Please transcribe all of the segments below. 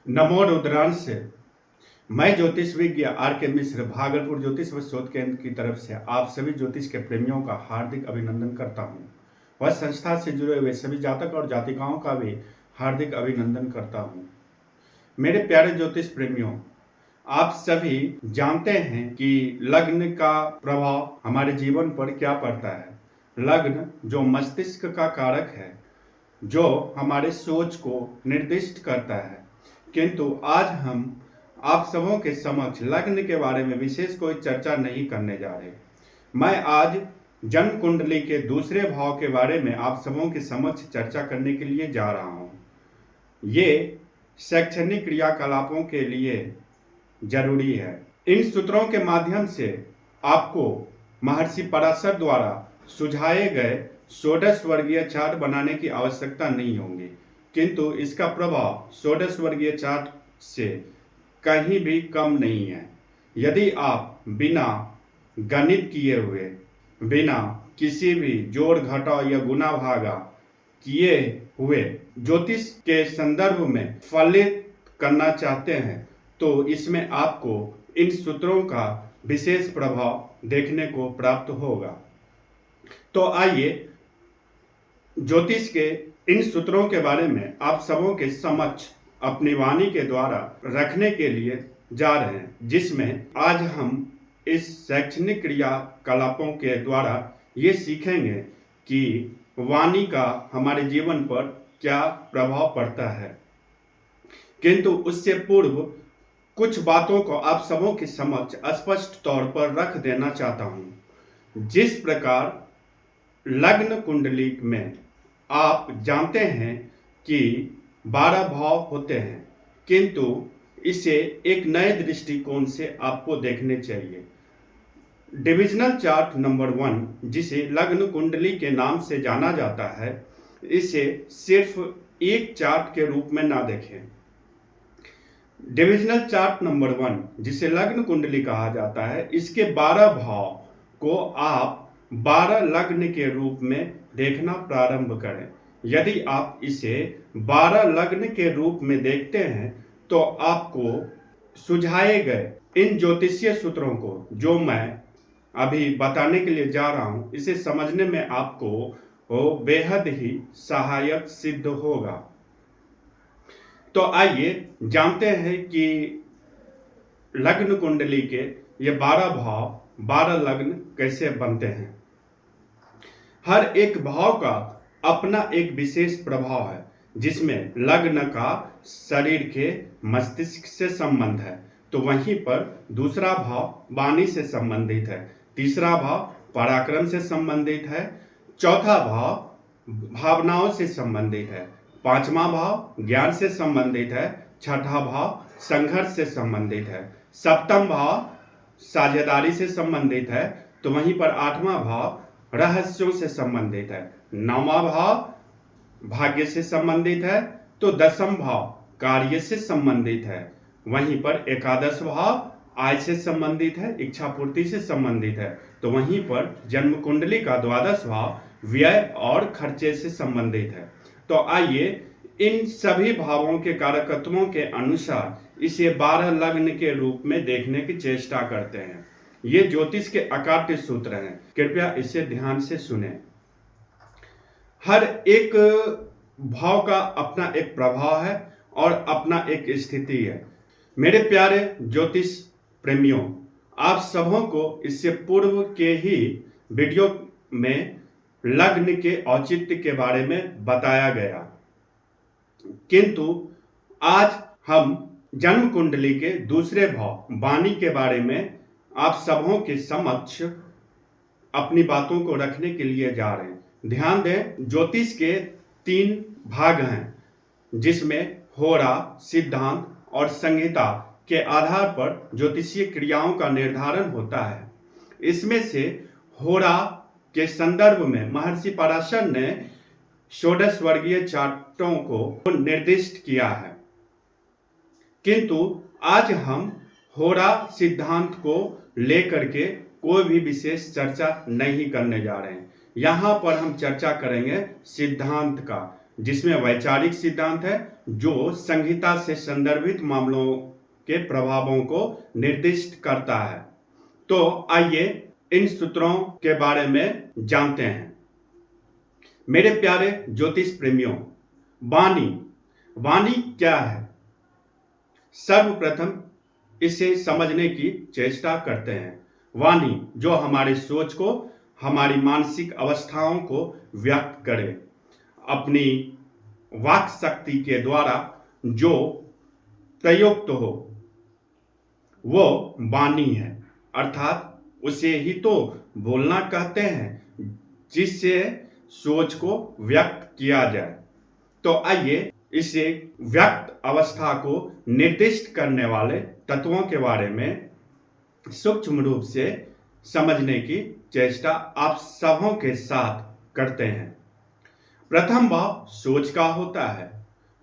नमो रुद्रांश से मैं ज्योतिष विज्ञ आर के मिश्र भागलपुर ज्योतिष व शोध केंद्र की तरफ से आप सभी ज्योतिष के प्रेमियों का हार्दिक अभिनंदन करता हूं। वह संस्था से जुड़े हुए सभी जातक और जातिकाओं का भी हार्दिक अभिनंदन करता हूं। मेरे प्यारे ज्योतिष प्रेमियों, आप सभी जानते हैं कि लग्न का प्रभाव हमारे जीवन पर क्या पड़ता है। लग्न जो मस्तिष्क का कारक है, जो हमारे सोच को निर्दिष्ट करता है, किंतु आज हम आप सबों के समक्ष लग्न के बारे में विशेष कोई चर्चा नहीं करने जा रहे। मैं आज जन्म कुंडली के दूसरे भाव के बारे में आप सबों के समक्ष चर्चा करने के लिए जा रहा हूं। ये शैक्षणिक क्रियाकलापों के लिए जरूरी है। इन सूत्रों के माध्यम से आपको महर्षि पराशर द्वारा सुझाए गए षोडश वर्गीय चार्ट बनाने की आवश्यकता नहीं होगी, किंतु इसका प्रभाव षोडश वर्गीय चार्ट से कहीं भी कम नहीं है। यदि आप बिना गणित किए हुए, बिना किसी भी जोड़ घटाव या गुना भागा किए हुए ज्योतिष के संदर्भ में फलित करना चाहते हैं, तो इसमें आपको इन सूत्रों का विशेष प्रभाव देखने को प्राप्त होगा। तो आइए ज्योतिष के इन सूत्रों के बारे में आप सबों के समक्ष अपनी वाणी के द्वारा रखने के लिए जा रहे हैं, जिसमें आज हम इस शैक्षणिक क्रियाकलापों के द्वारा ये सीखेंगे कि वाणी का हमारे जीवन पर क्या प्रभाव पड़ता है। किंतु उससे पूर्व कुछ बातों को आप सबों के समक्ष स्पष्ट तौर पर रख देना चाहता हूं। जिस प्रकार लग्न कुंडली में आप जानते हैं कि 12 भाव होते हैं, किंतु इसे एक नए दृष्टिकोण से आपको देखने चाहिए। डिविजनल चार्ट नंबर 1, जिसे लग्न कुंडली के नाम से जाना जाता है, इसे सिर्फ एक चार्ट के रूप में ना देखें। डिविजनल चार्ट नंबर 1, जिसे लग्न कुंडली कहा जाता है, इसके 12 भाव को आप 12 लग्न के रूप में देखना प्रारंभ करें। यदि आप इसे 12 लग्न के रूप में देखते हैं, तो आपको सुझाए गए इन ज्योतिषीय सूत्रों को, जो मैं अभी बताने के लिए जा रहा हूं, इसे समझने में आपको वो बेहद ही सहायक सिद्ध होगा। तो आइए जानते हैं कि लग्न कुंडली के ये 12 भाव, 12 लग्न कैसे बनते हैं। हर एक भाव का अपना एक विशेष प्रभाव है, जिसमें लग्न का शरीर के मस्तिष्क से संबंध है, तो वहीं पर दूसरा भाव वाणी से संबंधित है, तीसरा भाव पराक्रम से संबंधित है, चौथा भाव भावनाओं से संबंधित है, पांचवा भाव ज्ञान से संबंधित है, छठा भाव संघर्ष से संबंधित है, सप्तम भाव साझेदारी से संबंधित है, तो वहीं पर आठवां भाव रहस्यों से संबंधित है, नौवां भाव भाग्य से संबंधित है, तो दसम भाव कार्य से संबंधित है, वहीं पर एकादश भाव आय से संबंधित है, इच्छा पूर्ति से संबंधित है, तो वहीं पर जन्म कुंडली का द्वादश भाव व्यय और खर्चे से संबंधित है। तो आइए इन सभी भावों के कारकत्वों के अनुसार इसे 12 लग्न के रूप में देखने की चेष्टा करते हैं। ये ज्योतिष के अकाट्य सूत्र हैं, कृपया इसे ध्यान से सुने। हर एक भाव का अपना एक प्रभाव है और अपना एक स्थिति है। मेरे प्यारे ज्योतिष प्रेमियों, आप सबों को इससे पूर्व के ही वीडियो में लग्न के औचित्य के बारे में बताया गया, किंतु आज हम जन्म कुंडली के दूसरे भाव वाणी के बारे में आप सबों के समक्ष अपनी बातों को रखने के लिए जा रहे हैं। ध्यान दें, ज्योतिष के 3 भाग हैं, जिसमें होरा, सिद्धांत और संहिता के आधार पर ज्योतिषीय क्रियाओं का निर्धारण होता है। इसमें से होरा के संदर्भ में महर्षि पराशर ने षोडश वर्गीय चार्टों को निर्दिष्ट किया है, किंतु आज हम होरा सिद्धांत को लेकर के कोई भी विशेष चर्चा नहीं करने जा रहे हैं। यहाँ पर हम चर्चा करेंगे सिद्धांत का, जिसमें वैचारिक सिद्धांत है जो संहिता से संदर्भित मामलों के प्रभावों को निर्दिष्ट करता है। तो आइए इन सूत्रों के बारे में जानते हैं। मेरे प्यारे ज्योतिष प्रेमियों, वाणी क्या है? सर्वप्रथम इसे समझने की चेष्टा करते हैं। वाणी जो हमारे सोच को, हमारी मानसिक अवस्थाओं को व्यक्त करे, अपनी वाक शक्ति के द्वारा जो प्रयुक्त हो वो वाणी है। अर्थात उसे ही तो बोलना कहते हैं, जिससे सोच को व्यक्त किया जाए। तो आइए इसे व्यक्त अवस्था को निर्दिष्ट करने वाले तत्वों के बारे में सूक्ष्म रूप से समझने की चेष्टा आप सबों के साथ करते हैं। प्रथम भाव सोच का होता है,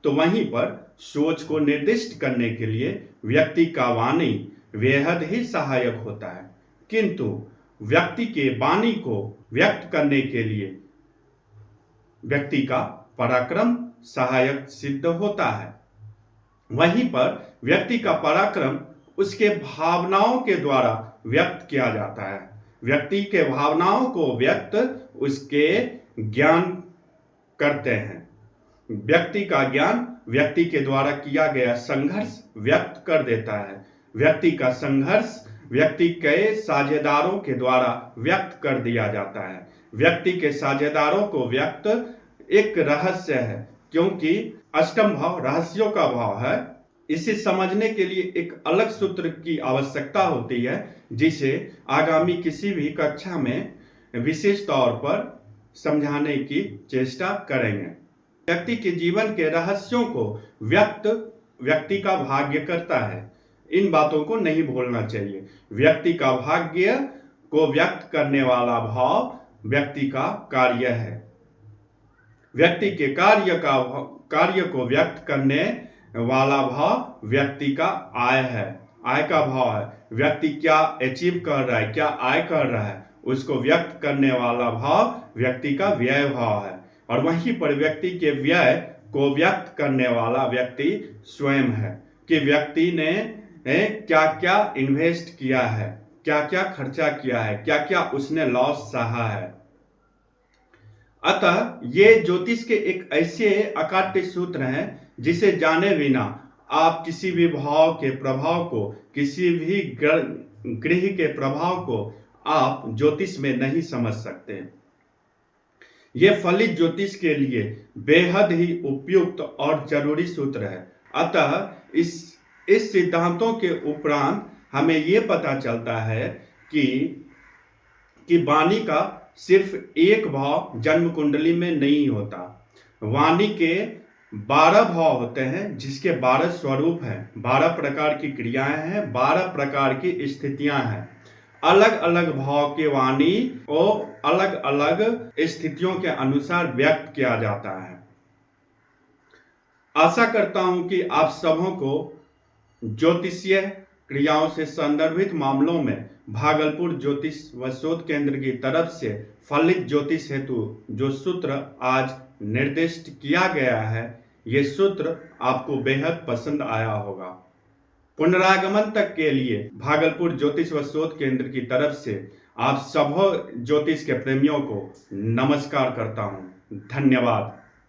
तो वहीं पर सोच को निर्दिष्ट करने के लिए व्यक्ति का वाणी बेहद ही सहायक होता है, किंतु व्यक्ति के वाणी को व्यक्त करने के लिए व्यक्ति का पराक्रम सहायक सिद्ध होता है। वहीं पर व्यक्ति का पराक्रम उसके भावनाओं के द्वारा व्यक्त किया जाता है। व्यक्ति के भावनाओं को व्यक्त उसके ज्ञान करते हैं। व्यक्ति का ज्ञान व्यक्ति के द्वारा किया गया संघर्ष व्यक्त कर देता है। व्यक्ति का संघर्ष व्यक्ति के साझेदारों के द्वारा व्यक्त कर दिया जाता है। व्यक्ति के साझेदारों को व्यक्त एक रहस्य है, क्योंकि अष्टम भाव रहस्यों का भाव है। इसे समझने के लिए एक अलग सूत्र की आवश्यकता होती है, जिसे आगामी किसी भी कक्षा में विशेष तौर पर समझाने की चेष्टा करेंगे। व्यक्ति के जीवन के रहस्यों को व्यक्त व्यक्ति का भाग्य करता है। इन बातों को नहीं भूलना चाहिए। व्यक्ति का भाग्य को व्यक्त करने वाला भाव व्यक्ति का कार्य है। व्यक्ति के कार्य को व्यक्त करने वाला भाव व्यक्ति का आय है, आय का भाव है। व्यक्ति क्या अचीव कर रहा है, क्या आय कर रहा है, उसको व्यक्त करने वाला भाव व्यक्ति का व्यय भाव है। और वहीं पर व्यक्ति के व्यय को व्यक्त करने वाला व्यक्ति स्वयं है, कि व्यक्ति ने क्या क्या इन्वेस्ट किया है, क्या क्या खर्चा किया है, क्या क्या उसने लॉस सहा है। अतः ये ज्योतिष के एक ऐसे अकाट्य सूत्र हैं जिसे जाने बिना आप किसी भी भाव के प्रभाव को, किसी भी ग्रह के प्रभाव को आप ज्योतिष में नहीं समझ सकते। ये फलित ज्योतिष के लिए बेहद ही उपयुक्त और जरूरी सूत्र है। अतः इस सिद्धांतों के उपरांत हमें ये पता चलता है कि वाणी का सिर्फ एक भाव जन्म कुंडली में नहीं होता। वाणी के 12 भाव होते हैं, जिसके 12 स्वरूप हैं, 12 प्रकार की क्रियाएं हैं, 12 प्रकार की स्थितियां हैं। अलग अलग भाव के वाणी को अलग अलग स्थितियों के अनुसार व्यक्त किया जाता है। आशा करता हूं कि आप सबों को ज्योतिषीय क्रियाओं से संदर्भित मामलों में भागलपुर ज्योतिष व शोध केंद्र की तरफ से फलित ज्योतिष हेतु जो सूत्र आज निर्दिष्ट किया गया है, ये सूत्र आपको बेहद पसंद आया होगा। पुनरागमन तक के लिए भागलपुर ज्योतिष व शोध केंद्र की तरफ से आप सभी ज्योतिष के प्रेमियों को नमस्कार करता हूं। धन्यवाद।